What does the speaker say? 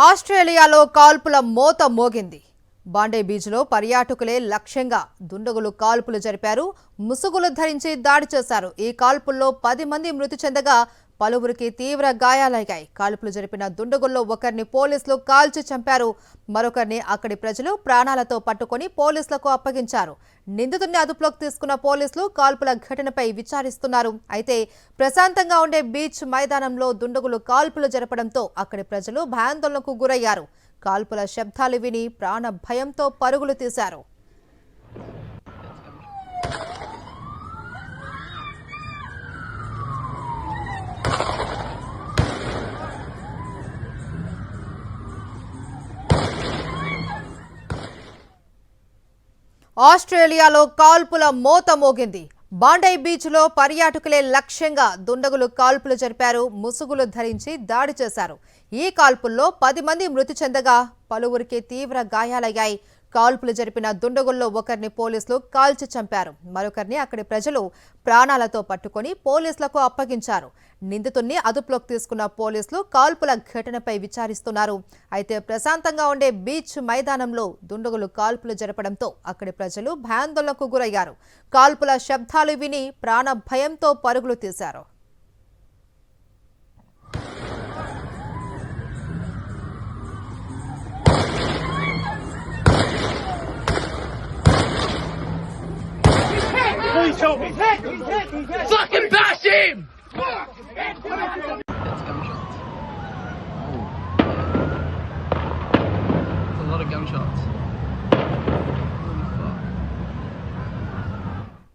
ఆస్ట్రేలియాలో కాల్పుల మోత మోగింది. బాండే బీచ్లో పర్యాటకులే లక్ష్యంగా దుండగులు కాల్పులు జరిపారు. ముసుగులు ధరించి దాడి చేశారు. ఈ కాల్పుల్లో 10 మంది మృతి చెందగా పలువురికి తీవ్ర గాయాలయ్యాయి. కాల్పులు జరిపిన దుండగుల్లో ఒకరిని పోలీసులు కాల్చి చంపారు. మరొకరిని అక్కడి ప్రజలు ప్రాణాలతో పట్టుకొని పోలీసులకు అప్పగించారు. నిందితుడిని అదుపులోకి తీసుకున్న పోలీసులు కాల్పుల ఘటనపై విచారిస్తున్నారు. అయితే ప్రశాంతంగా ఉండే బీచ్ మైదానంలో దుండగులు కాల్పులు జరపడంతో అక్కడి ప్రజలు భయాందోళనకు గురయ్యారు. కాల్పుల శబ్దాలు విని ప్రాణ భయంతో పరుగులు తీశారు. ఆస్ట్రేలియాలో కాల్పుల మోత మోగింది. బాండే బీచ్లో పర్యాటకులే లక్ష్యంగా దుండగులు కాల్పులు జరిపారు. ముసుగులు ధరించి దాడి చేశారు. ఈ కాల్పుల్లో 10 మంది మృతి చెందగా పలువురికి తీవ్ర గాయాలయ్యాయి. కాల్పులు జరిపిన దుండగుల్లో ఒకరిని పోలీసులు కాల్చి చంపారు. మరొకరిని అక్కడి ప్రజలు ప్రాణాలతో పట్టుకొని పోలీసులకు అప్పగించారు. నిందితుడిని అదుపులోకి తీసుకున్న పోలీసులు కాల్పుల ఘటనపై విచారిస్తున్నారు. అయితే ప్రశాంతంగా ఉండే బీచ్ మైదానంలో దుండగులు కాల్పులు జరపడంతో అక్కడి ప్రజలు భయాందోళనకు గురయ్యారు. కాల్పుల శబ్దాలు విని ప్రాణ భయంతో పరుగులు తీశారు. Please help me! Fucking back!